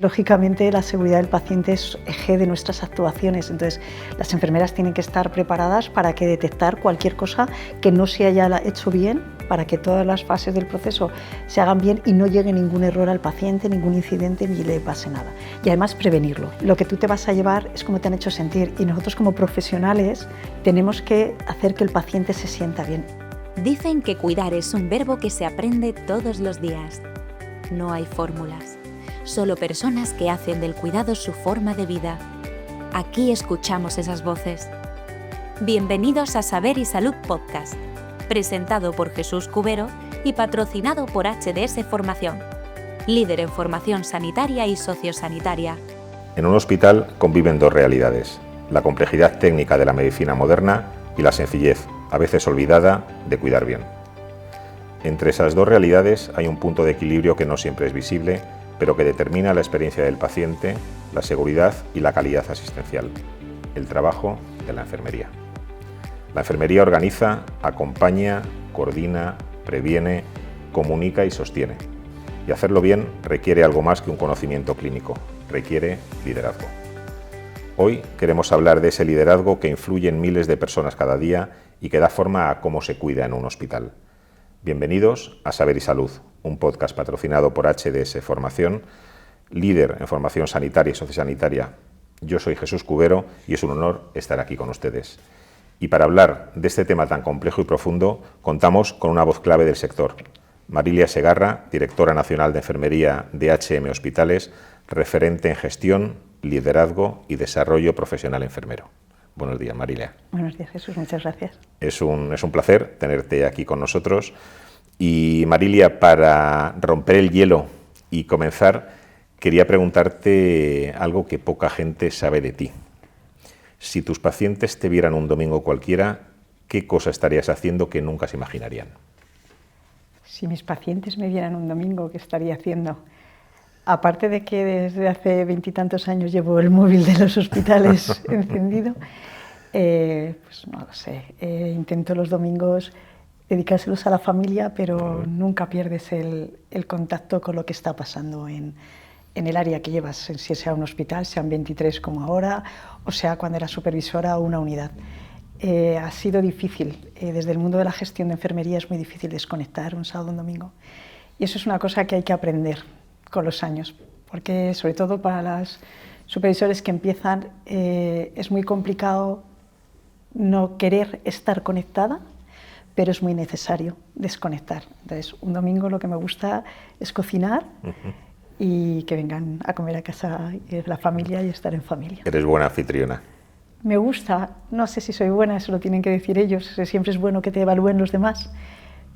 Lógicamente, la seguridad del paciente es eje de nuestras actuaciones, entonces las enfermeras tienen que estar preparadas para que detectar cualquier cosa que no se haya hecho bien, para que todas las fases del proceso se hagan bien y no llegue ningún error al paciente, ningún incidente ni le pase nada. Y además prevenirlo. Lo que tú te vas a llevar es cómo te han hecho sentir y nosotros como profesionales tenemos que hacer que el paciente se sienta bien. Dicen que cuidar es un verbo que se aprende todos los días. No hay fórmulas. Solo personas que hacen del cuidado su forma de vida. Aquí escuchamos esas voces. Bienvenidos a Saber y Salud Podcast, presentado por Jesús Cubero y patrocinado por HDS Formación, líder en formación sanitaria y sociosanitaria. En un hospital conviven dos realidades, la complejidad técnica de la medicina moderna y la sencillez, a veces olvidada, de cuidar bien. Entre esas dos realidades hay un punto de equilibrio que no siempre es visible, pero que determina la experiencia del paciente, la seguridad y la calidad asistencial, el trabajo de la enfermería. La enfermería organiza, acompaña, coordina, previene, comunica y sostiene. Y hacerlo bien requiere algo más que un conocimiento clínico, requiere liderazgo. Hoy queremos hablar de ese liderazgo que influye en miles de personas cada día y que da forma a cómo se cuida en un hospital. Bienvenidos a Saber y Salud, un podcast patrocinado por HDS Formación, líder en formación sanitaria y sociosanitaria. Yo soy Jesús Cubero y es un honor estar aquí con ustedes. Y para hablar de este tema tan complejo y profundo, contamos con una voz clave del sector. Marilia Segarra, directora nacional de Enfermería de HM Hospitales, referente en gestión, liderazgo y desarrollo profesional enfermero. Buenos días, Marilia. Buenos días, Jesús, muchas gracias. Es un placer tenerte aquí con nosotros. Y Marilia, para romper el hielo y comenzar, quería preguntarte algo que poca gente sabe de ti. Si tus pacientes te vieran un domingo cualquiera, ¿qué cosa estarías haciendo que nunca se imaginarían? Si mis pacientes me vieran un domingo, ¿qué estaría haciendo? Aparte de que desde hace 20 y tantos años llevo el móvil de los hospitales encendido, pues no lo sé, intento los domingos dedicárselos a la familia, pero nunca pierdes el contacto con lo que está pasando en el área que llevas, si sea un hospital, sean 23 como ahora, o sea cuando era supervisora o una unidad. Ha sido difícil, desde el mundo de la gestión de enfermería es muy difícil desconectar un sábado o un domingo, y eso es una cosa que hay que aprender con los años, porque sobre todo para las supervisores que empiezan es muy complicado no querer estar conectada, pero es muy necesario desconectar. Entonces, un domingo lo que me gusta es cocinar y que vengan a comer a casa la familia y estar en familia. Eres buena anfitriona. Me gusta, no sé si soy buena, eso lo tienen que decir ellos, siempre es bueno que te evalúen los demás,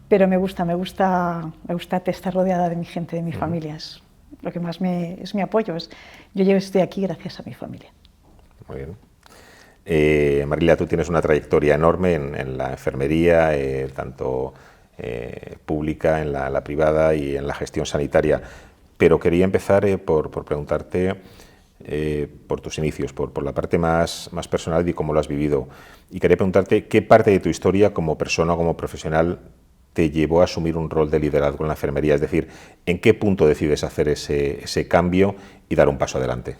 pero me gusta estar rodeada de mi gente, de mi familia, es lo que más es mi apoyo, yo estoy aquí gracias a mi familia. Muy bien. Marilia, tú tienes una trayectoria enorme en la enfermería, tanto pública, en la privada y en la gestión sanitaria, pero quería empezar por preguntarte por tus inicios, por la parte más personal y cómo lo has vivido. Y quería preguntarte qué parte de tu historia como persona o como profesional te llevó a asumir un rol de liderazgo en la enfermería, es decir, ¿en qué punto decides hacer ese cambio y dar un paso adelante?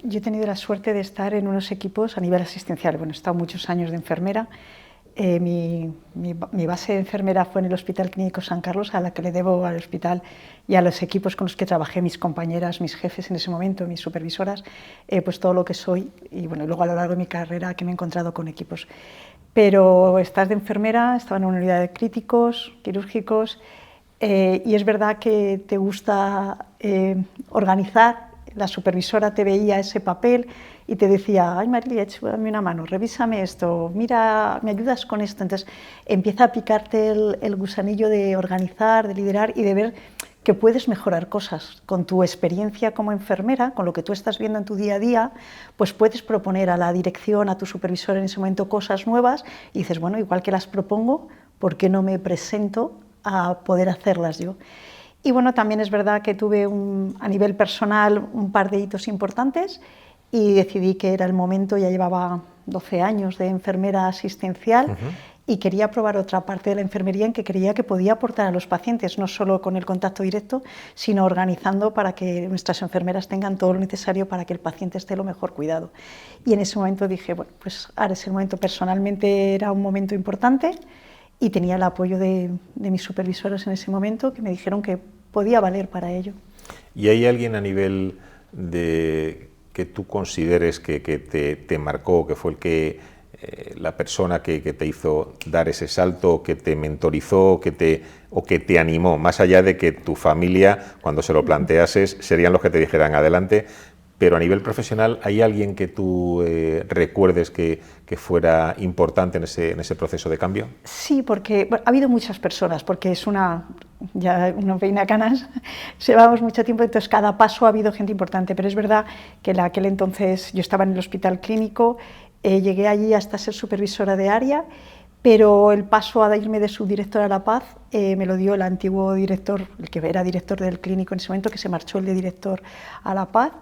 Yo he tenido la suerte de estar en unos equipos a nivel asistencial. Bueno, he estado muchos años de enfermera. Mi base de enfermera fue en el Hospital Clínico San Carlos, a la que le debo al hospital y a los equipos con los que trabajé, mis compañeras, mis jefes en ese momento, mis supervisoras, pues todo lo que soy y bueno, luego a lo largo de mi carrera que me he encontrado con equipos. Pero estás de enfermera, estaba en una unidad de críticos, quirúrgicos, y es verdad que te gusta organizar. La supervisora te veía ese papel y te decía, ay Marilia, échame una mano, revísame esto, mira, me ayudas con esto. Entonces empieza a picarte el gusanillo de organizar, de liderar y de ver que puedes mejorar cosas. Con tu experiencia como enfermera, con lo que tú estás viendo en tu día a día, pues puedes proponer a la dirección, a tu supervisor en ese momento cosas nuevas y dices, bueno, igual que las propongo, ¿por qué no me presento a poder hacerlas yo? Y bueno, también es verdad que tuve a nivel personal un par de hitos importantes y decidí que era el momento, ya llevaba 12 años de enfermera asistencial y quería probar otra parte de la enfermería en que creía que podía aportar a los pacientes, no solo con el contacto directo, sino organizando para que nuestras enfermeras tengan todo lo necesario para que el paciente esté lo mejor cuidado. Y en ese momento dije, bueno, pues ahora es el momento, personalmente era un momento importante y tenía el apoyo de mis supervisores en ese momento que me dijeron que podía valer para ello. ¿Y hay alguien a nivel de que tú consideres que te marcó, que fue la persona que te hizo dar ese salto, que te mentorizó, o que te animó, más allá de que tu familia, cuando se lo planteases, serían los que te dijeran adelante, pero a nivel profesional, ¿hay alguien que tú recuerdes que fuera importante en ese proceso de cambio? Sí, porque bueno, ha habido muchas personas, porque ya uno peina canas, llevamos mucho tiempo, entonces cada paso ha habido gente importante, pero es verdad que en aquel entonces yo estaba en el hospital clínico, llegué allí hasta ser supervisora de área, pero el paso a irme de subdirectora a La Paz me lo dio el antiguo director, el que era director del clínico en ese momento, que se marchó el de director a La Paz,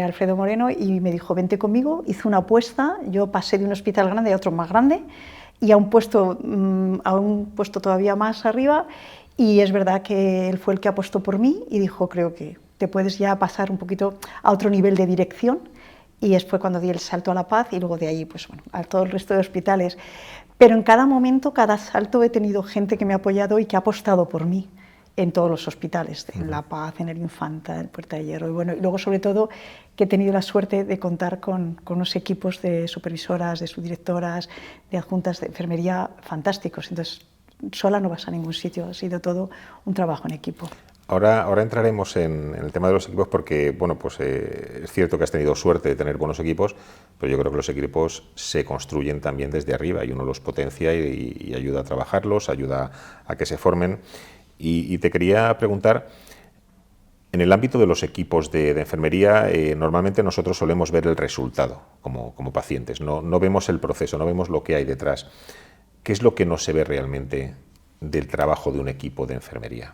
Alfredo Moreno, y me dijo, vente conmigo, hizo una apuesta, yo pasé de un hospital grande a otro más grande, y a un puesto todavía más arriba, y es verdad que él fue el que apostó por mí y dijo, creo que te puedes ya pasar un poquito a otro nivel de dirección, y fue cuando di el salto a La Paz y luego de ahí pues, bueno, a todo el resto de hospitales. Pero en cada momento, cada salto he tenido gente que me ha apoyado y que ha apostado por mí en todos los hospitales, en La Paz, en el Infanta, en Puerta de Hierro, y bueno, y luego sobre todo que he tenido la suerte de contar con unos equipos de supervisoras, de subdirectoras, de adjuntas de enfermería fantásticos, entonces sola no vas a ningún sitio, ha sido todo un trabajo en equipo. Ahora entraremos en el tema de los equipos porque, bueno, pues es cierto que has tenido suerte de tener buenos equipos, pero yo creo que los equipos se construyen también desde arriba y uno los potencia y ayuda a trabajarlos, ayuda a que se formen. Y te quería preguntar, en el ámbito de los equipos de enfermería, normalmente nosotros solemos ver el resultado como pacientes, no vemos el proceso, no vemos lo que hay detrás. ¿Qué es lo que no se ve realmente del trabajo de un equipo de enfermería?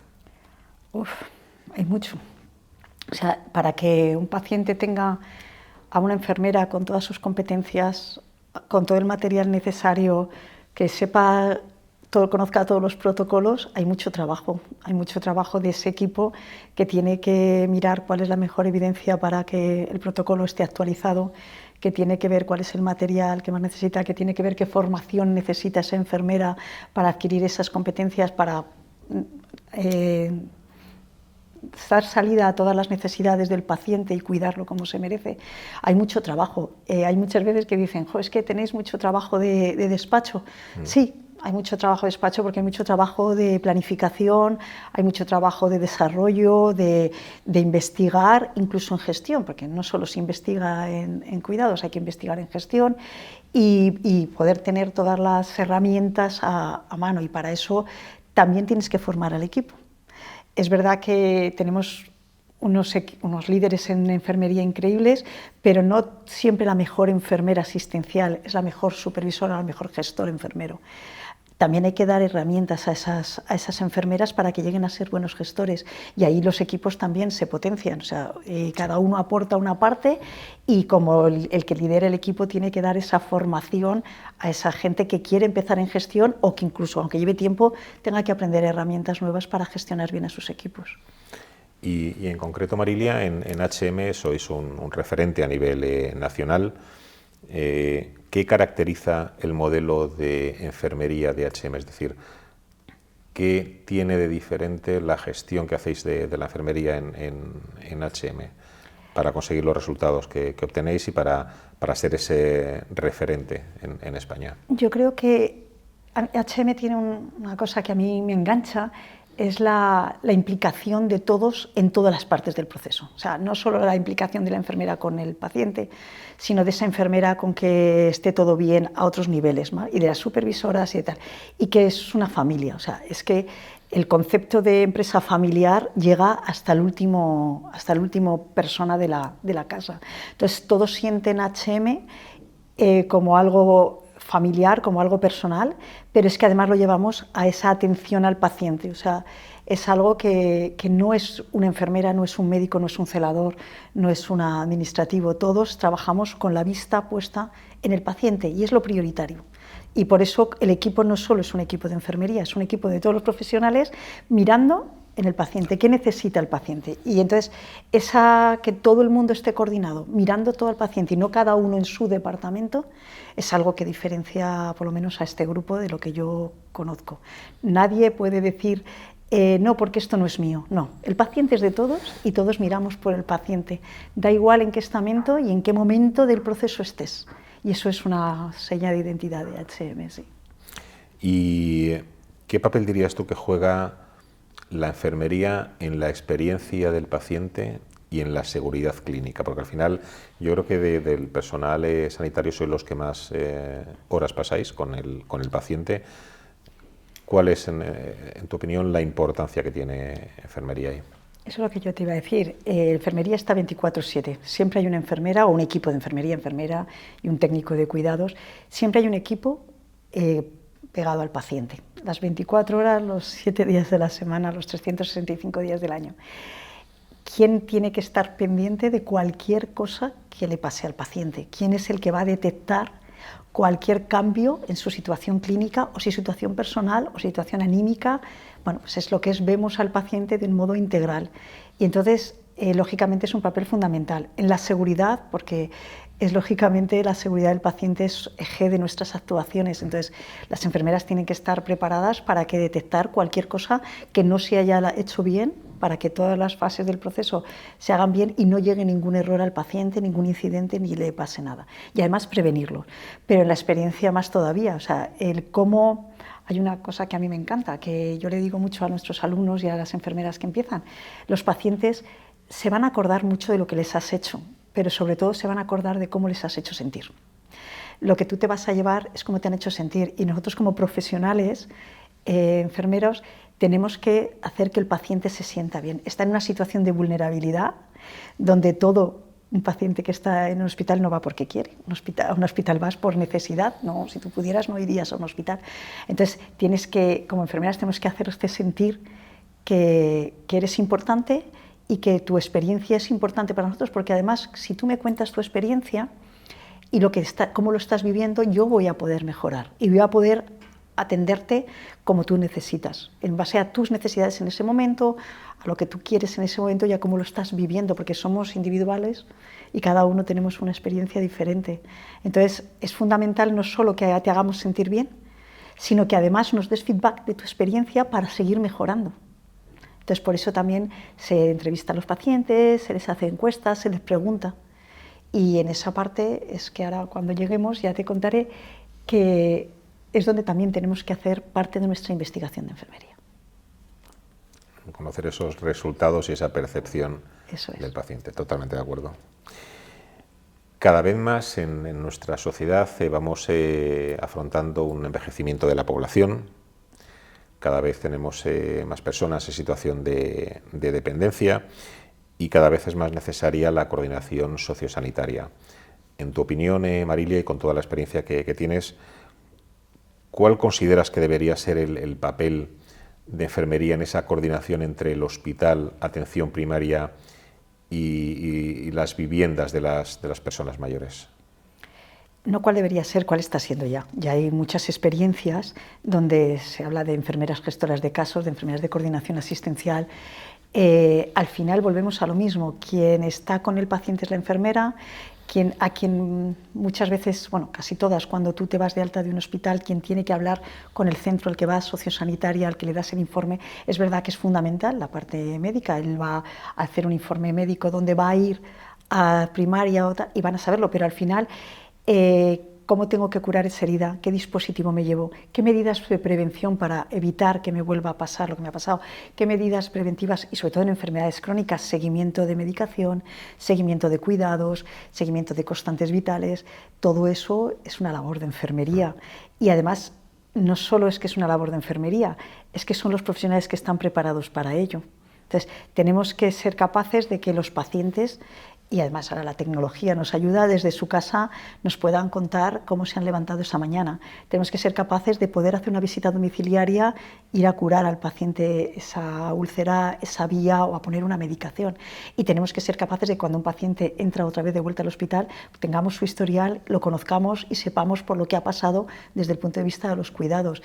Hay mucho. O sea, para que un paciente tenga a una enfermera con todas sus competencias, con todo el material necesario, que sepa conozca todos los protocolos, hay mucho trabajo de ese equipo que tiene que mirar cuál es la mejor evidencia para que el protocolo esté actualizado, que tiene que ver cuál es el material que más necesita, que tiene que ver qué formación necesita esa enfermera para adquirir esas competencias, para dar salida a todas las necesidades del paciente y cuidarlo como se merece. Hay mucho trabajo. Hay muchas veces que dicen, es que tenéis mucho trabajo de despacho. Sí, hay mucho trabajo de despacho porque hay mucho trabajo de planificación, hay mucho trabajo de desarrollo, de investigar, incluso en gestión, porque no solo se investiga en cuidados, hay que investigar en gestión y poder tener todas las herramientas a mano, y para eso también tienes que formar al equipo. Es verdad que tenemos unos líderes en enfermería increíbles, pero no siempre la mejor enfermera asistencial es la mejor supervisora o el mejor gestor enfermero. También hay que dar herramientas a esas enfermeras para que lleguen a ser buenos gestores, y ahí los equipos también se potencian, o sea, cada uno aporta una parte y como el que lidera el equipo tiene que dar esa formación a esa gente que quiere empezar en gestión o que incluso, aunque lleve tiempo, tenga que aprender herramientas nuevas para gestionar bien a sus equipos. Y en concreto, Marilia, en HM sois un referente a nivel nacional. ¿Qué caracteriza el modelo de enfermería de HM? Es decir, ¿qué tiene de diferente la gestión que hacéis de la enfermería en HM para conseguir los resultados que obtenéis y para ser ese referente en España? Yo creo que HM tiene una cosa que a mí me engancha, es la implicación de todos en todas las partes del proceso. O sea, no solo la implicación de la enfermera con el paciente, sino de esa enfermera con que esté todo bien a otros niveles, ¿no? Y de las supervisoras y tal. Y que es una familia. O sea, es que el concepto de empresa familiar llega hasta el último persona de la casa. Entonces, todos sienten HM como algo familiar, como algo personal, pero es que además lo llevamos a esa atención al paciente. O sea, es algo que no es una enfermera, no es un médico, no es un celador, no es un administrativo. Todos trabajamos con la vista puesta en el paciente y es lo prioritario. Y por eso el equipo no solo es un equipo de enfermería, es un equipo de todos los profesionales mirando en el paciente, qué necesita el paciente. Y entonces, que todo el mundo esté coordinado, mirando todo al paciente y no cada uno en su departamento, es algo que diferencia por lo menos a este grupo de lo que yo conozco. Nadie puede decir, no, porque esto no es mío. No, el paciente es de todos y todos miramos por el paciente. Da igual en qué estamento y en qué momento del proceso estés. Y eso es una seña de identidad de HM, sí. ¿Y qué papel dirías tú que juega la enfermería en la experiencia del paciente y en la seguridad clínica? Porque al final yo creo que del personal sanitario sois los que más horas pasáis con el paciente. ¿Cuál es, en tu opinión, la importancia que tiene enfermería ahí? Eso es lo que yo te iba a decir. Enfermería está 24/7. Siempre hay una enfermera o un equipo de enfermera y un técnico de cuidados. Siempre hay un equipo pegado al paciente. Las 24 horas, los 7 días de la semana, los 365 días del año. ¿Quién tiene que estar pendiente de cualquier cosa que le pase al paciente? ¿Quién es el que va a detectar cualquier cambio en su situación clínica o su situación personal o situación anímica? Bueno, pues es lo que vemos al paciente de un modo integral. Y entonces, lógicamente, es un papel fundamental en la seguridad, porque lógicamente la seguridad del paciente es eje de nuestras actuaciones. Entonces, las enfermeras tienen que estar preparadas para que detectar cualquier cosa que no se haya hecho bien, para que todas las fases del proceso se hagan bien y no llegue ningún error al paciente, ningún incidente, ni le pase nada. Y además prevenirlo. Pero en la experiencia más todavía, o sea, el cómo... Hay una cosa que a mí me encanta, que yo le digo mucho a nuestros alumnos y a las enfermeras que empiezan. Los pacientes se van a acordar mucho de lo que les has hecho, pero sobre todo se van a acordar de cómo les has hecho sentir. Lo que tú te vas a llevar es cómo te han hecho sentir, y nosotros como profesionales, enfermeros, tenemos que hacer que el paciente se sienta bien. Está en una situación de vulnerabilidad donde un paciente que está en un hospital no va porque quiere. A un hospital vas por necesidad, no, si tú pudieras no irías a un hospital. Entonces, como enfermeras tenemos que hacerte sentir que eres importante y que tu experiencia es importante para nosotros, porque además, si tú me cuentas tu experiencia y cómo lo estás viviendo, yo voy a poder mejorar y voy a poder atenderte como tú necesitas, en base a tus necesidades en ese momento, a lo que tú quieres en ese momento y a cómo lo estás viviendo, porque somos individuales y cada uno tenemos una experiencia diferente. Entonces, es fundamental no solo que te hagamos sentir bien, sino que además nos des feedback de tu experiencia para seguir mejorando. Entonces, por eso también se entrevista a los pacientes, se les hace encuestas, se les pregunta. Y en esa parte es que ahora, cuando lleguemos, ya te contaré que es donde también tenemos que hacer parte de nuestra investigación de enfermería. Conocer esos resultados y esa percepción del Eso paciente, totalmente de acuerdo. Cada vez más en nuestra sociedad vamos afrontando un envejecimiento de la población, cada vez tenemos más personas en situación de dependencia y cada vez es más necesaria la coordinación sociosanitaria. En tu opinión, Marilia, y con toda la experiencia que tienes, ¿cuál consideras que debería ser el papel de enfermería en esa coordinación entre el hospital, atención primaria y las viviendas de las personas mayores? No cuál debería ser, cuál está siendo ya. Ya hay muchas experiencias donde se habla de enfermeras gestoras de casos, de enfermeras de coordinación asistencial. Al final volvemos a lo mismo. Quien está con el paciente es la enfermera, a quien muchas veces, bueno, casi todas, cuando tú te vas de alta de un hospital, quien tiene que hablar con el centro al que vas, sociosanitaria, al que le das el informe, es verdad que es fundamental la parte médica. Él va a hacer un informe médico donde va a ir a primaria y van a saberlo, pero al final, ¿cómo tengo que curar esa herida? ¿Qué dispositivo me llevo? ¿Qué medidas de prevención para evitar que me vuelva a pasar lo que me ha pasado? ¿Qué medidas preventivas? Y sobre todo en enfermedades crónicas, seguimiento de medicación, seguimiento de cuidados, seguimiento de constantes vitales. Todo eso es una labor de enfermería. Y además, no solo es que es una labor de enfermería, es que son los profesionales que están preparados para ello. Entonces, tenemos que ser capaces de que los pacientes y además ahora la tecnología nos ayuda, desde su casa nos puedan contar cómo se han levantado esa mañana. Tenemos que ser capaces de poder hacer una visita domiciliaria, ir a curar al paciente esa úlcera, esa vía, o a poner una medicación. Y tenemos que ser capaces de, cuando un paciente entra otra vez de vuelta al hospital, tengamos su historial, lo conozcamos y sepamos por lo que ha pasado desde el punto de vista de los cuidados.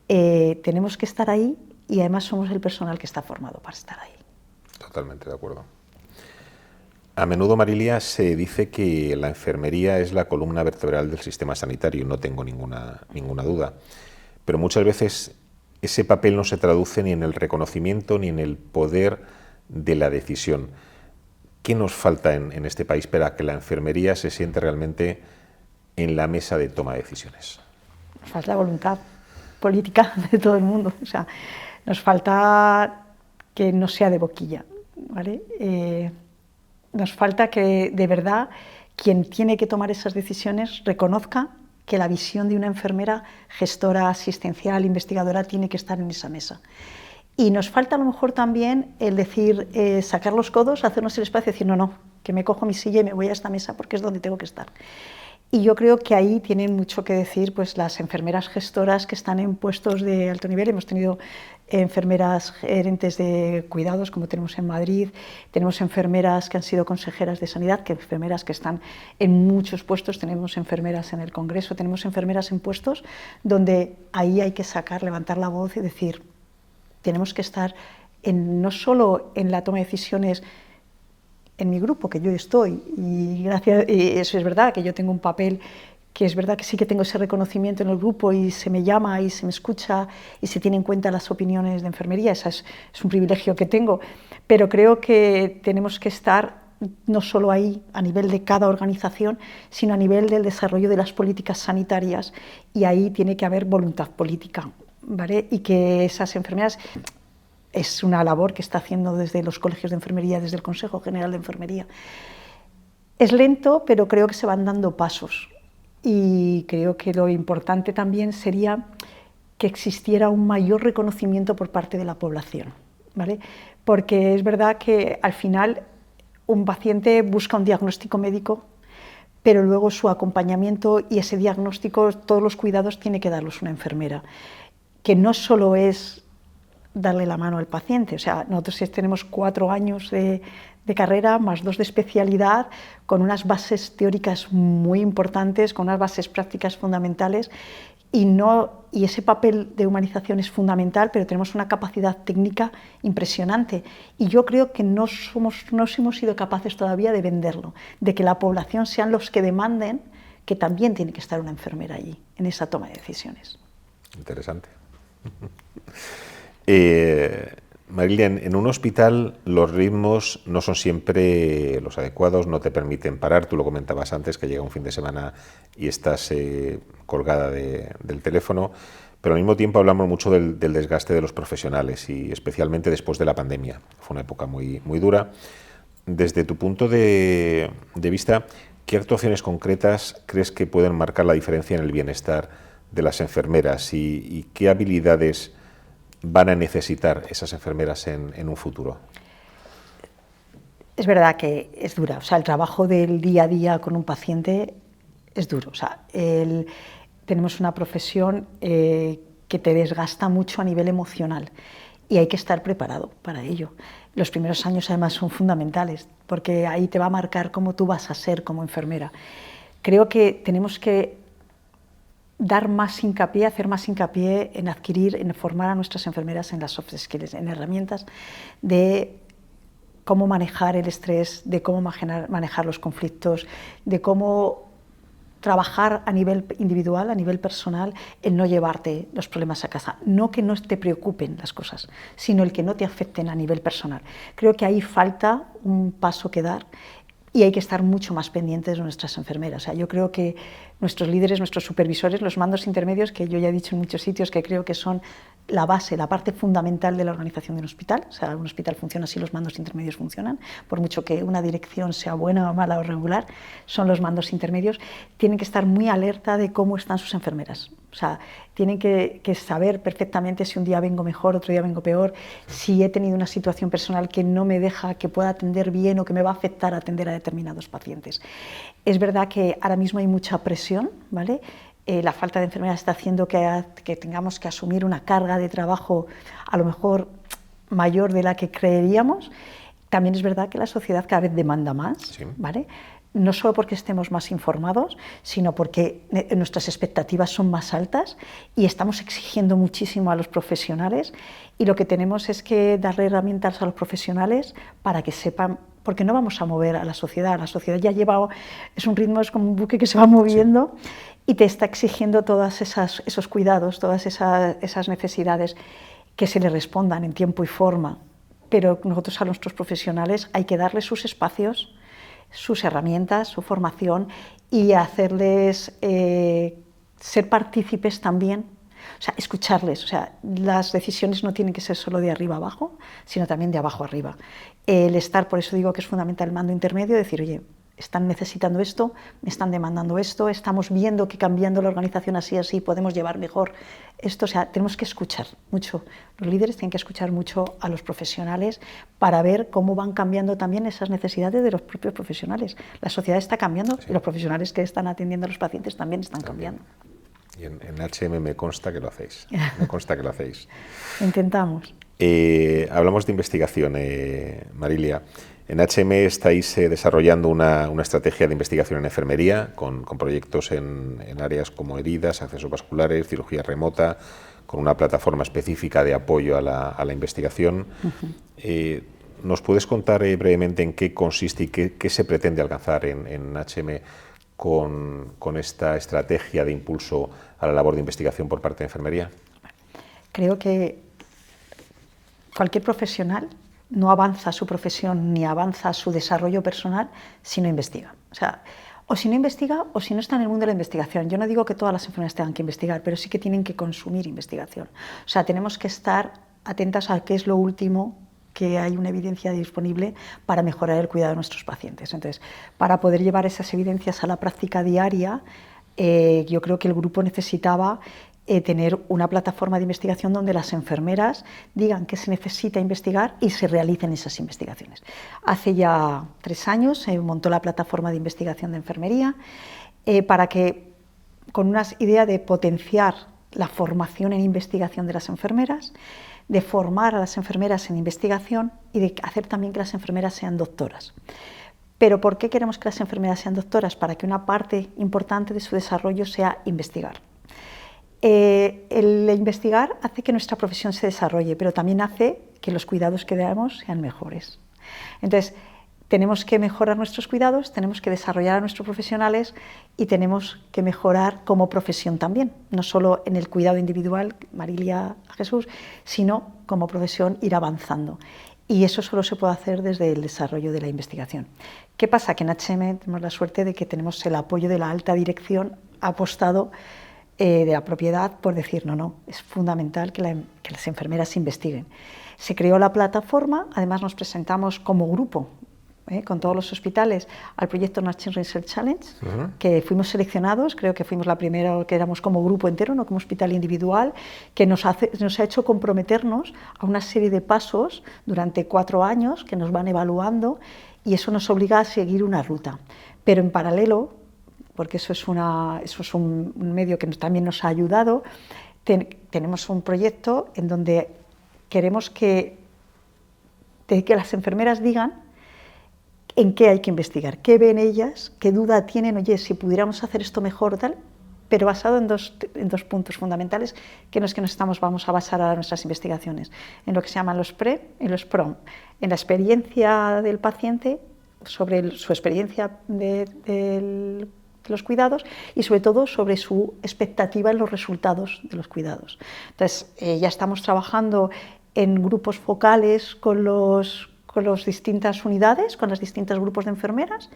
Tenemos que estar ahí, y además somos el personal que está formado para estar ahí. Totalmente de acuerdo. A menudo, Marilia, se dice que la enfermería es la columna vertebral del sistema sanitario, no tengo ninguna duda, pero muchas veces ese papel no se traduce ni en el reconocimiento ni en el poder de la decisión. ¿Qué nos falta en este país para que la enfermería se siente realmente en la mesa de toma de decisiones? Nos falta voluntad política de todo el mundo, o sea, nos falta que no sea de boquilla, ¿vale? Nos falta que, de verdad, quien tiene que tomar esas decisiones reconozca que la visión de una enfermera, gestora, asistencial, investigadora, tiene que estar en esa mesa. Y nos falta a lo mejor también el decir, sacar los codos, hacernos el espacio y decir, no, que me cojo mi silla y me voy a esta mesa porque es donde tengo que estar. Y yo creo que ahí tienen mucho que decir pues, las enfermeras gestoras que están en puestos de alto nivel. Hemos tenido enfermeras gerentes de cuidados, como tenemos en Madrid, tenemos enfermeras que han sido consejeras de sanidad, que enfermeras que están en muchos puestos, tenemos enfermeras en el Congreso, tenemos enfermeras en puestos donde ahí hay que levantar la voz y decir, tenemos que estar no solo en la toma de decisiones en mi grupo, que yo estoy, y eso es verdad, que yo tengo un papel, que es verdad que sí que tengo ese reconocimiento en el grupo y se me llama y se me escucha y se tiene en cuenta las opiniones de enfermería, es un privilegio que tengo, pero creo que tenemos que estar no solo ahí a nivel de cada organización, sino a nivel del desarrollo de las políticas sanitarias, y ahí tiene que haber voluntad política, ¿vale? Y que esas enfermeras... Es una labor que está haciendo desde los colegios de enfermería, desde el Consejo General de Enfermería. Es lento, pero creo que se van dando pasos. Y creo que lo importante también sería que existiera un mayor reconocimiento por parte de la población, ¿vale? Porque es verdad que al final un paciente busca un diagnóstico médico, pero luego su acompañamiento y ese diagnóstico, todos los cuidados, tiene que darlos una enfermera. Que no solo es darle la mano al paciente, o sea, nosotros tenemos 4 años de carrera más 2 de especialidad, con unas bases teóricas muy importantes, con unas bases prácticas fundamentales, y ese papel de humanización es fundamental, pero tenemos una capacidad técnica impresionante, y yo creo que no hemos sido capaces todavía de venderlo, de que la población sean los que demanden que también tiene que estar una enfermera allí, en esa toma de decisiones. Interesante. Marilia, en un hospital los ritmos no son siempre los adecuados, no te permiten parar. Tú lo comentabas antes, que llega un fin de semana y estás colgada del teléfono, pero al mismo tiempo hablamos mucho del desgaste de los profesionales, y especialmente después de la pandemia. Fue una época muy, muy dura. Desde tu punto de vista, ¿qué actuaciones concretas crees que pueden marcar la diferencia en el bienestar de las enfermeras, y qué habilidades van a necesitar esas enfermeras en un futuro? Es verdad que es dura, o sea, el trabajo del día a día con un paciente es duro, o sea, tenemos una profesión que te desgasta mucho a nivel emocional, y hay que estar preparado para ello. Los primeros años además son fundamentales, porque ahí te va a marcar cómo tú vas a ser como enfermera. Creo que tenemos que dar más hincapié, hacer más hincapié en adquirir, en formar a nuestras enfermeras en las soft skills, en herramientas de cómo manejar el estrés, de cómo manejar los conflictos, de cómo trabajar a nivel individual, a nivel personal, el no llevarte los problemas a casa. No que no te preocupen las cosas, sino el que no te afecten a nivel personal. Creo que ahí falta un paso que dar, y hay que estar mucho más pendientes de nuestras enfermeras. O sea, yo creo que nuestros líderes, nuestros supervisores, los mandos intermedios, que yo ya he dicho en muchos sitios que creo que son la base, la parte fundamental de la organización de un hospital. O sea, un hospital funciona si los mandos intermedios funcionan, por mucho que una dirección sea buena o mala o regular, son los mandos intermedios. Tienen que estar muy alerta de cómo están sus enfermeras. O sea, tienen que saber perfectamente si un día vengo mejor, otro día vengo peor, si he tenido una situación personal que no me deja que pueda atender bien o que me va a afectar a atender a determinados pacientes. Es verdad que ahora mismo hay mucha presión, ¿vale? La falta de enfermeras está haciendo que tengamos que asumir una carga de trabajo a lo mejor mayor de la que creeríamos. También es verdad que la sociedad cada vez demanda más, sí, ¿vale? No solo porque estemos más informados, sino porque nuestras expectativas son más altas y estamos exigiendo muchísimo a los profesionales, y lo que tenemos es que darle herramientas a los profesionales para que sepan, porque no vamos a mover a la sociedad ya lleva, es un ritmo, es como un buque que se va moviendo, sí, y te está exigiendo todos esos cuidados, todas esas necesidades, que se le respondan en tiempo y forma, pero nosotros a nuestros profesionales hay que darles sus espacios, sus herramientas, su formación, y hacerles ser partícipes también, o sea, escucharles. O sea, las decisiones no tienen que ser solo de arriba abajo, sino también de abajo arriba. El estar, por eso digo que es fundamental el mando intermedio, decir, oye, están necesitando esto, me están demandando esto, estamos viendo que cambiando la organización así podemos llevar mejor esto. O sea, tenemos que escuchar mucho, los líderes tienen que escuchar mucho a los profesionales para ver cómo van cambiando también esas necesidades de los propios profesionales. La sociedad está cambiando, sí, y los profesionales que están atendiendo a los pacientes también están cambiando. Y en HM me consta que lo hacéis, me consta que lo hacéis. Intentamos. Hablamos de investigación, Marilia. En HM estáis desarrollando una estrategia de investigación en enfermería con proyectos en áreas como heridas, accesos vasculares, cirugía remota, con una plataforma específica de apoyo a la investigación. ¿Nos puedes contar brevemente en qué consiste y qué se pretende alcanzar en HM con esta estrategia de impulso a la labor de investigación por parte de enfermería? Creo que cualquier profesional no avanza su profesión ni avanza su desarrollo personal si no investiga. O sea, o si no investiga o si no está en el mundo de la investigación. Yo no digo que todas las enfermeras tengan que investigar, pero sí que tienen que consumir investigación. O sea, tenemos que estar atentas a qué es lo último que hay una evidencia disponible para mejorar el cuidado de nuestros pacientes. Entonces, para poder llevar esas evidencias a la práctica diaria, yo creo que el grupo necesitaba tener una plataforma de investigación donde las enfermeras digan qué se necesita investigar y se realicen esas investigaciones. Hace ya 3 años se montó la plataforma de investigación de enfermería para que, con una idea de potenciar la formación en investigación de las enfermeras, de formar a las enfermeras en investigación y de hacer también que las enfermeras sean doctoras. ¿Pero por qué queremos que las enfermeras sean doctoras? Para que una parte importante de su desarrollo sea investigar. El investigar hace que nuestra profesión se desarrolle, pero también hace que los cuidados que damos sean mejores. Entonces, tenemos que mejorar nuestros cuidados, tenemos que desarrollar a nuestros profesionales y tenemos que mejorar como profesión también, no solo en el cuidado individual, Marilia, Jesús, sino como profesión ir avanzando. Y eso solo se puede hacer desde el desarrollo de la investigación. ¿Qué pasa? Que en HM tenemos la suerte de que tenemos el apoyo de la alta dirección apostado de la propiedad por decir, no, es fundamental que las enfermeras investiguen. Se creó la plataforma, además nos presentamos como grupo, con todos los hospitales, al proyecto Nursing Research Challenge, que fuimos seleccionados, creo que fuimos la primera que éramos como grupo entero, no como hospital individual, que nos ha hecho comprometernos a una serie de pasos durante 4 años que nos van evaluando, y eso nos obliga a seguir una ruta. Pero en paralelo, porque eso es un medio que también nos ha ayudado, tenemos un proyecto en donde queremos que las enfermeras digan en qué hay que investigar, qué ven ellas, qué duda tienen, oye, si pudiéramos hacer esto mejor o tal, pero basado en dos puntos fundamentales que nos vamos a basar a nuestras investigaciones, en lo que se llaman los PRE y los PROM, en la experiencia del paciente, sobre su experiencia de los cuidados y sobre todo sobre su expectativa en los resultados de los cuidados. Entonces, ya estamos trabajando en grupos focales con con las distintas unidades, con los distintos grupos de enfermeras,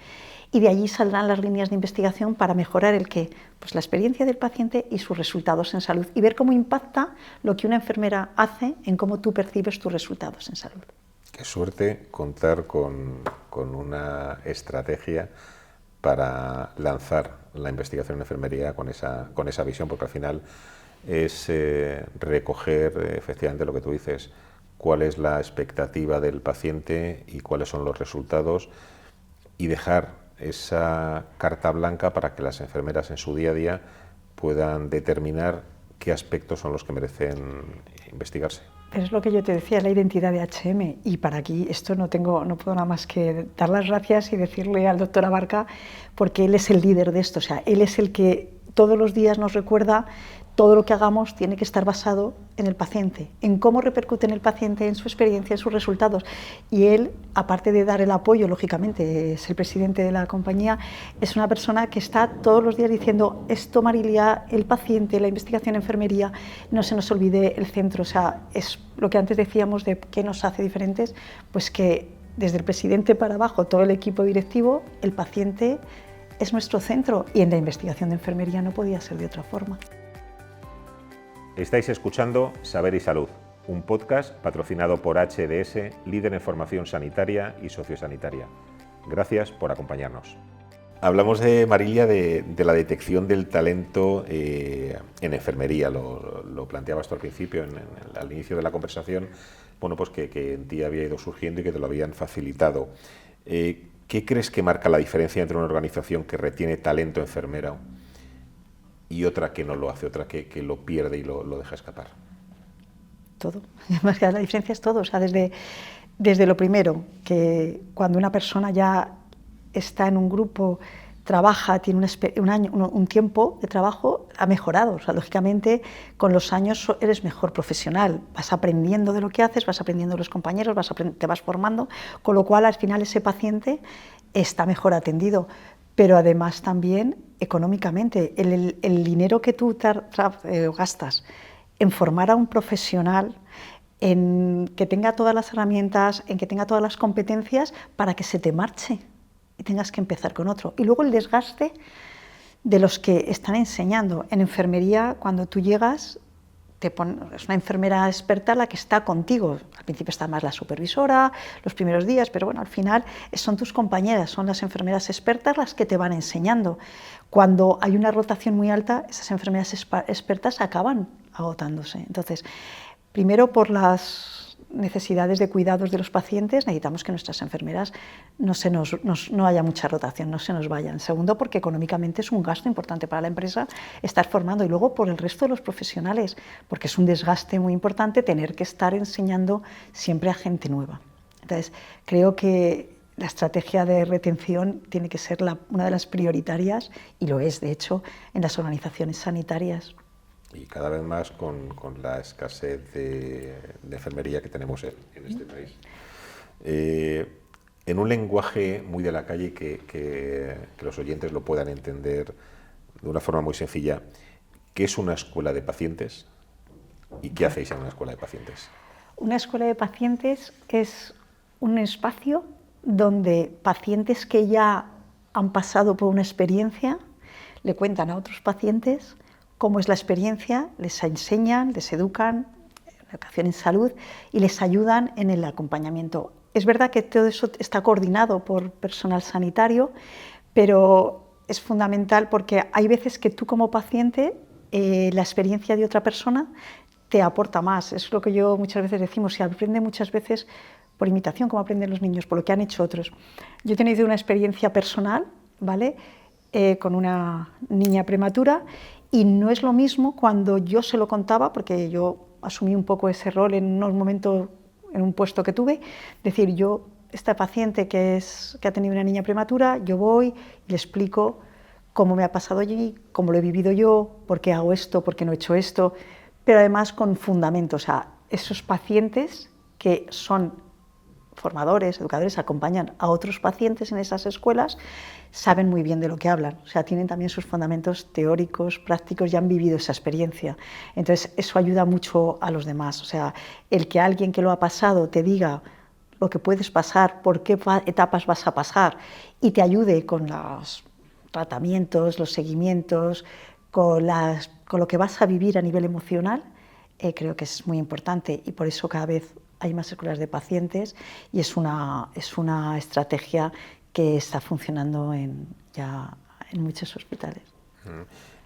y de allí saldrán las líneas de investigación para mejorar el qué, pues la experiencia del paciente y sus resultados en salud, y ver cómo impacta lo que una enfermera hace en cómo tú percibes tus resultados en salud. Qué suerte contar con una estrategia para lanzar la investigación en enfermería con esa visión, porque al final es recoger efectivamente lo que tú dices, cuál es la expectativa del paciente y cuáles son los resultados, y dejar esa carta blanca para que las enfermeras en su día a día puedan determinar qué aspectos son los que merecen investigarse. Pero es lo que yo te decía, la identidad de HM, y para aquí esto no puedo nada más que dar las gracias y decirle al doctor Abarca, porque él es el líder de esto, o sea, él es el que todos los días nos recuerda todo lo que hagamos tiene que estar basado en el paciente, en cómo repercute en el paciente, en su experiencia, en sus resultados. Y él, aparte de dar el apoyo, lógicamente, es el presidente de la compañía, es una persona que está todos los días diciendo esto, Marilia, el paciente, la investigación en enfermería, no se nos olvide el centro. O sea, es lo que antes decíamos de qué nos hace diferentes, pues que desde el presidente para abajo, todo el equipo directivo, el paciente es nuestro centro, y en la investigación de enfermería no podía ser de otra forma. Estáis escuchando Saber y Salud, un podcast patrocinado por HDS, líder en formación sanitaria y sociosanitaria. Gracias por acompañarnos. Hablamos de Marilia de la detección del talento en enfermería. Lo planteabas tú al principio, al inicio de la conversación, bueno, pues que en ti había ido surgiendo y que te lo habían facilitado. ¿Qué crees que marca la diferencia entre una organización que retiene talento enfermero y otra que no lo hace, otra que lo pierde y lo deja escapar? Todo. La diferencia es todo. O sea, desde lo primero, que cuando una persona ya está en un grupo, trabaja, tiene un tiempo de trabajo, ha mejorado. O sea, lógicamente, con los años eres mejor profesional, vas aprendiendo de lo que haces, vas aprendiendo de los compañeros, te vas formando, con lo cual al final ese paciente está mejor atendido. Pero además también económicamente, el dinero que tú gastas en formar a un profesional, en que tenga todas las herramientas, en que tenga todas las competencias para que se te marche y tengas que empezar con otro. Y luego el desgaste de los que están enseñando. En enfermería, cuando tú llegas, es una enfermera experta la que está contigo. Al principio está más la supervisora, los primeros días, pero bueno, al final son tus compañeras, son las enfermeras expertas las que te van enseñando. Cuando hay una rotación muy alta, esas enfermeras expertas acaban agotándose. Entonces, primero por las necesidades de cuidados de los pacientes, necesitamos que nuestras enfermeras no haya mucha rotación, no se nos vayan. Segundo, porque económicamente es un gasto importante para la empresa estar formando, y luego por el resto de los profesionales, porque es un desgaste muy importante tener que estar enseñando siempre a gente nueva. Entonces, creo que la estrategia de retención tiene que ser una de las prioritarias, y lo es, de hecho, en las organizaciones sanitarias. Y cada vez más con la escasez de enfermería que tenemos en este país. En un lenguaje muy de la calle que los oyentes lo puedan entender de una forma muy sencilla, ¿qué es una escuela de pacientes y qué hacéis en una escuela de pacientes? Una escuela de pacientes es un espacio donde pacientes que ya han pasado por una experiencia le cuentan a otros pacientes cómo es la experiencia, les enseñan, les educan, educación en salud, y les ayudan en el acompañamiento. Es verdad que todo eso está coordinado por personal sanitario, pero es fundamental porque hay veces que tú como paciente, la experiencia de otra persona te aporta más. Es lo que yo muchas veces decimos, se aprende muchas veces por imitación, como aprenden los niños, por lo que han hecho otros. Yo he tenido una experiencia personal, ¿vale?, con una niña prematura, y no es lo mismo cuando yo se lo contaba, porque yo asumí un poco ese rol en unos momentos, en un puesto que tuve, decir, esta paciente que ha tenido una niña prematura, yo voy y le explico cómo me ha pasado allí, cómo lo he vivido yo, por qué hago esto, por qué no he hecho esto, pero además con fundamentos. O sea, esos pacientes que son formadores, educadores, acompañan a otros pacientes en esas escuelas, saben muy bien de lo que hablan, o sea, tienen también sus fundamentos teóricos, prácticos, ya han vivido esa experiencia. Entonces, eso ayuda mucho a los demás. O sea, el que alguien que lo ha pasado te diga lo que puedes pasar, por qué etapas vas a pasar y te ayude con los tratamientos, los seguimientos, con lo que vas a vivir a nivel emocional, creo que es muy importante y por eso cada vez hay más escuelas de pacientes y es una estrategia que está funcionando ya en muchos hospitales.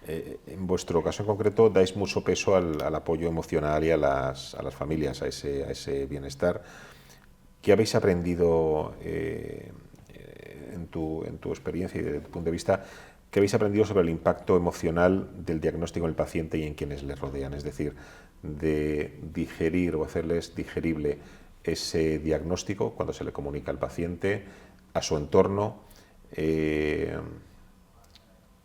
En vuestro caso en concreto dais mucho peso al apoyo emocional y a las familias, a ese bienestar. ¿Qué habéis aprendido en tu experiencia y desde tu punto de vista? ¿Qué habéis aprendido sobre el impacto emocional del diagnóstico en el paciente y en quienes le rodean? Es decir, de digerir o hacerles digerible ese diagnóstico cuando se le comunica al paciente, a su entorno.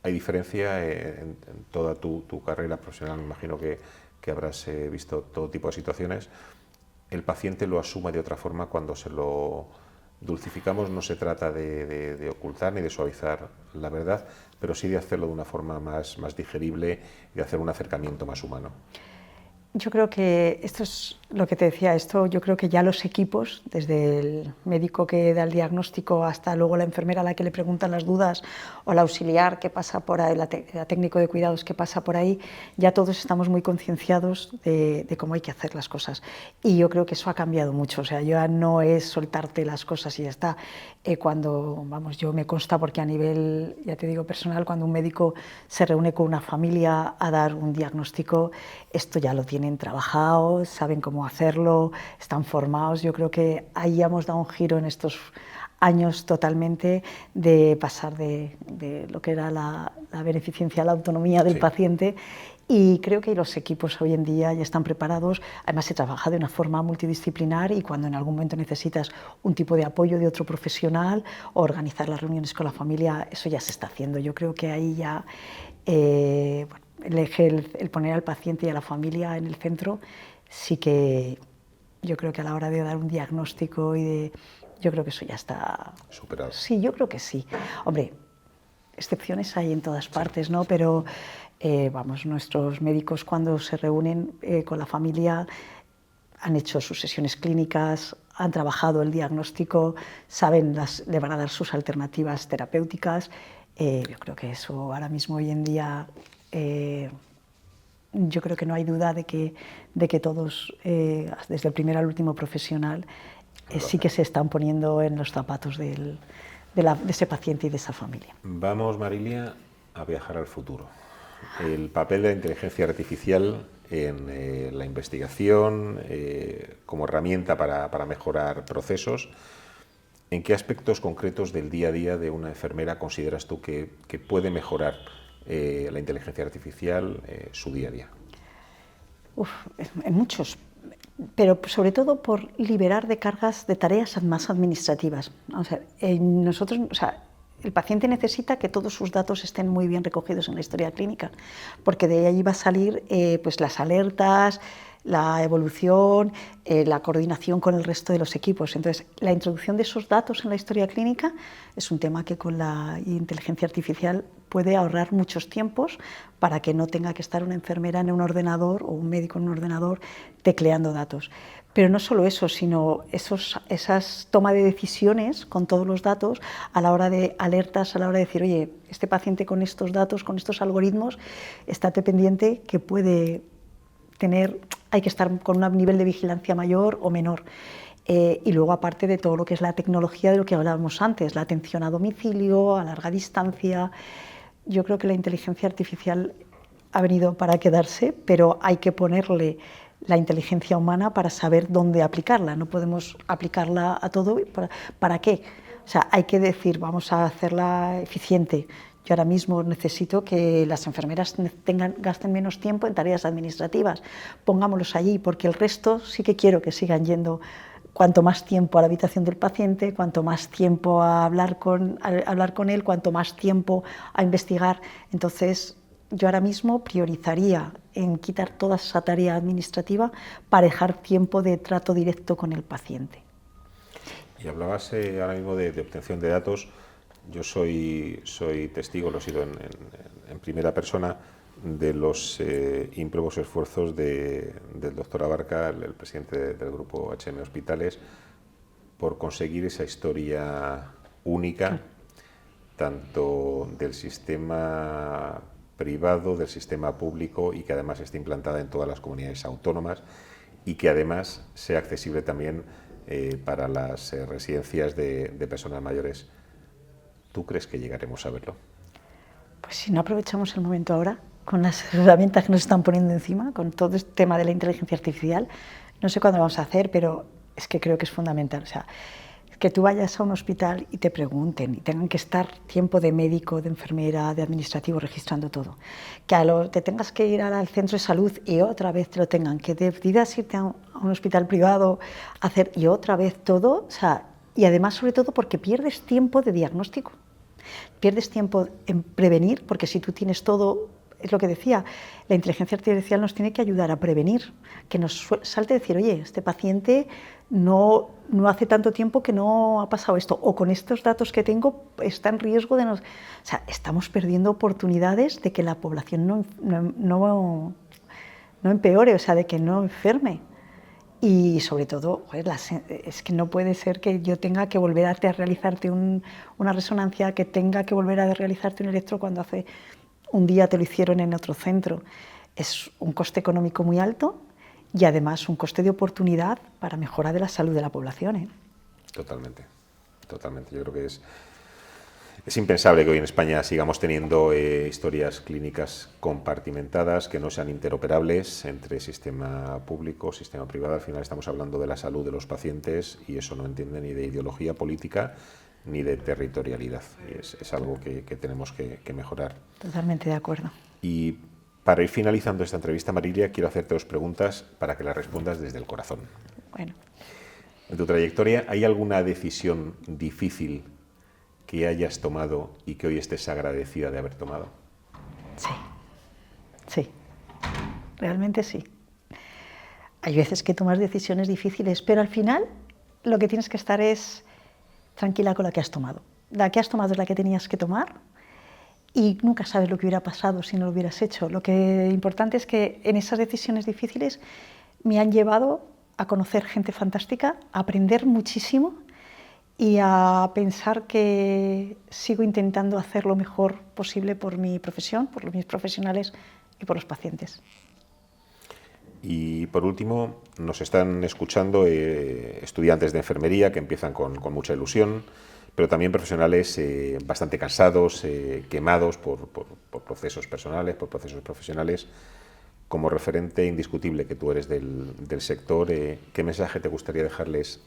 ¿Hay diferencia en toda tu carrera profesional? Me imagino que habrás visto todo tipo de situaciones. ¿El paciente lo asume de otra forma cuando se lo dulcificamos? No se trata de ocultar ni de suavizar la verdad, pero sí de hacerlo de una forma más digerible y de hacer un acercamiento más humano. Yo creo que esto es lo que te decía, yo creo que ya los equipos, desde el médico que da el diagnóstico hasta luego la enfermera a la que le preguntan las dudas o la auxiliar que pasa por ahí, la técnico de cuidados que pasa por ahí, ya todos estamos muy concienciados de cómo hay que hacer las cosas. Y yo creo que eso ha cambiado mucho, o sea, ya no es soltarte las cosas y ya está. Yo me consta porque a nivel, ya te digo, personal, cuando un médico se reúne con una familia a dar un diagnóstico, esto ya lo tienen trabajado, saben cómo hacerlo, están formados. Yo creo que ahí hemos dado un giro en estos años totalmente de pasar de lo que era la beneficencia, la autonomía del paciente. Y creo que los equipos hoy en día ya están preparados. Además, se trabaja de una forma multidisciplinar y cuando en algún momento necesitas un tipo de apoyo de otro profesional o organizar las reuniones con la familia, eso ya se está haciendo. Yo creo que ahí ya el poner al paciente y a la familia en el centro, sí que yo creo que a la hora de dar un diagnóstico yo creo que eso ya está superado. Sí, yo creo que sí. Hombre, excepciones hay en todas partes, ¿no? Pero nuestros médicos cuando se reúnen con la familia han hecho sus sesiones clínicas, han trabajado el diagnóstico, saben, le van a dar sus alternativas terapéuticas. Yo creo que eso ahora mismo hoy en día, yo creo que no hay duda de que todos, desde el primer al último profesional, sí que se están poniendo en los zapatos de ese paciente y de esa familia. Vamos, Marilia, a viajar al futuro. El papel de la inteligencia artificial en la investigación como herramienta para mejorar procesos. ¿En qué aspectos concretos del día a día de una enfermera consideras tú que puede mejorar la inteligencia artificial su día a día? En muchos, pero sobre todo por liberar de cargas de tareas más administrativas. Vamos a ver, el paciente necesita que todos sus datos estén muy bien recogidos en la historia clínica, porque de ahí va a salir pues las alertas, la evolución, la coordinación con el resto de los equipos. Entonces, la introducción de esos datos en la historia clínica es un tema que con la inteligencia artificial puede ahorrar muchos tiempos para que no tenga que estar una enfermera en un ordenador o un médico en un ordenador tecleando datos. Pero no solo eso, sino esas toma de decisiones con todos los datos a la hora de alertas, a la hora de decir, oye, este paciente con estos datos, con estos algoritmos, estate pendiente que puede hay que estar con un nivel de vigilancia mayor o menor. Y luego, aparte de todo lo que es la tecnología de lo que hablábamos antes, la atención a domicilio, a larga distancia, yo creo que la inteligencia artificial ha venido para quedarse, pero hay que ponerle la inteligencia humana para saber dónde aplicarla. No podemos aplicarla a todo. ¿Para qué? O sea, hay que decir, vamos a hacerla eficiente. Yo ahora mismo necesito que las enfermeras gasten menos tiempo en tareas administrativas. Pongámoslos allí, porque el resto sí que quiero que sigan yendo cuanto más tiempo a la habitación del paciente, cuanto más tiempo a hablar con él, cuanto más tiempo a investigar. Entonces, yo ahora mismo priorizaría en quitar toda esa tarea administrativa para dejar tiempo de trato directo con el paciente. Y hablabas ahora mismo de obtención de datos. Yo soy testigo, lo he sido en primera persona, de los ímprobos esfuerzos del doctor Abarca, el presidente del grupo HM Hospitales, por conseguir esa historia única, tanto del sistema privado, del sistema público, y que además esté implantada en todas las comunidades autónomas y que además sea accesible también para las residencias de personas mayores. ¿Tú crees que llegaremos a verlo? Pues si no aprovechamos el momento ahora, con las herramientas que nos están poniendo encima, con todo este tema de la inteligencia artificial, no sé cuándo lo vamos a hacer, pero es que creo que es fundamental. O sea, que tú vayas a un hospital y te pregunten y tengan que estar tiempo de médico, de enfermera, de administrativo registrando todo. Que te tengas que ir al centro de salud y otra vez te lo tengan. Que decidas irte a un hospital privado a hacer y otra vez todo. O sea, y además, sobre todo, porque pierdes tiempo de diagnóstico. Pierdes tiempo en prevenir, porque si tú tienes todo, es lo que decía, la inteligencia artificial nos tiene que ayudar a prevenir, que nos salte decir, oye, este paciente no hace tanto tiempo que no ha pasado esto, o con estos datos que tengo está en riesgo de... O sea, estamos perdiendo oportunidades de que la población no empeore, o sea, de que no enferme. Y sobre todo, es que no puede ser que yo tenga que volver a realizarte una resonancia, que tenga que volver a realizarte un electro cuando hace un día te lo hicieron en otro centro. Es un coste económico muy alto y además un coste de oportunidad para mejora de la salud de la población, ¿eh? Totalmente, totalmente. Yo creo que es impensable que hoy en España sigamos teniendo historias clínicas compartimentadas, que no sean interoperables entre sistema público, sistema privado. Al final estamos hablando de la salud de los pacientes y eso no entiende ni de ideología política ni de territorialidad. Y es algo que tenemos que mejorar. Totalmente de acuerdo. Y para ir finalizando esta entrevista, Marilia, quiero hacerte 2 preguntas para que las respondas desde el corazón. Bueno. En tu trayectoria, ¿hay alguna decisión difícil que hayas tomado y que hoy estés agradecida de haber tomado? Sí, realmente sí. Hay veces que tomas decisiones difíciles, pero al final lo que tienes que estar es tranquila con la que has tomado. La que has tomado es la que tenías que tomar y nunca sabes lo que hubiera pasado si no lo hubieras hecho. Lo que importante es que en esas decisiones difíciles me han llevado a conocer gente fantástica, a aprender muchísimo y a pensar que sigo intentando hacer lo mejor posible por mi profesión, por mis profesionales y por los pacientes. Y por último, nos están escuchando estudiantes de enfermería que empiezan con mucha ilusión, pero también profesionales bastante cansados, quemados por procesos personales, por procesos profesionales. Como referente indiscutible que tú eres del sector, ¿qué mensaje te gustaría dejarles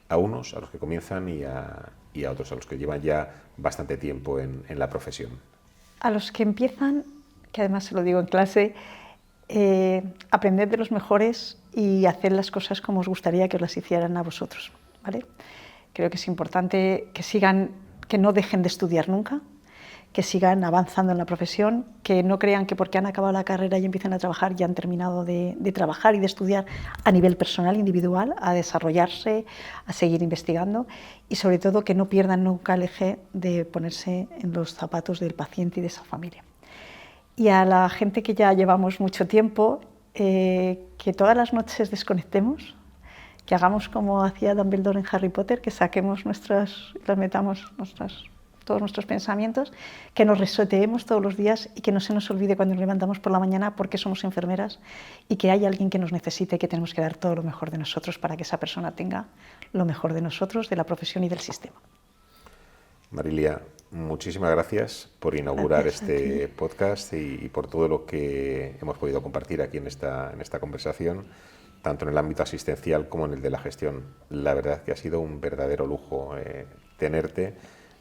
a unos, a los que comienzan, y a otros, a los que llevan ya bastante tiempo en la profesión? A los que empiezan, que además se lo digo en clase, aprender de los mejores y hacer las cosas como os gustaría que os las hicieran a vosotros, ¿vale? Creo que es importante que sigan, que no dejen de estudiar nunca, que sigan avanzando en la profesión, que no crean que porque han acabado la carrera y empiezan a trabajar ya han terminado de trabajar y de estudiar a nivel personal, individual, a desarrollarse, a seguir investigando y sobre todo que no pierdan nunca el eje de ponerse en los zapatos del paciente y de esa familia. Y a la gente que ya llevamos mucho tiempo, que todas las noches desconectemos, que hagamos como hacía Dumbledore en Harry Potter, que saquemos las metamos todos nuestros pensamientos, que nos reseteemos todos los días y que no se nos olvide cuando nos levantamos por la mañana porque somos enfermeras y que hay alguien que nos necesite, que tenemos que dar todo lo mejor de nosotros para que esa persona tenga lo mejor de nosotros, de la profesión y del sistema. Marilia, muchísimas gracias por inaugurar este podcast y por todo lo que hemos podido compartir aquí en esta conversación, tanto en el ámbito asistencial como en el de la gestión. La verdad que ha sido un verdadero lujo tenerte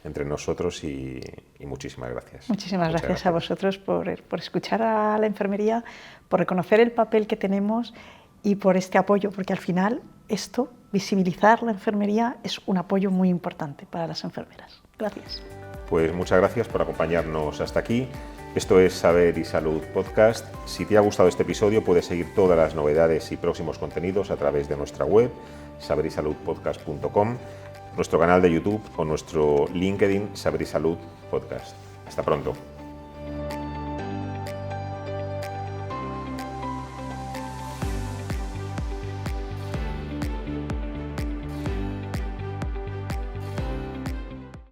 entre nosotros y muchísimas gracias. Muchísimas gracias a vosotros por escuchar a la enfermería, por reconocer el papel que tenemos y por este apoyo, porque al final esto, visibilizar la enfermería, es un apoyo muy importante para las enfermeras. Gracias. Pues muchas gracias por acompañarnos hasta aquí. Esto es Saber y Salud Podcast. Si te ha gustado este episodio, puedes seguir todas las novedades y próximos contenidos a través de nuestra web, saberysaludpodcast.com, nuestro canal de YouTube o nuestro LinkedIn Saber y Salud Podcast. Hasta pronto.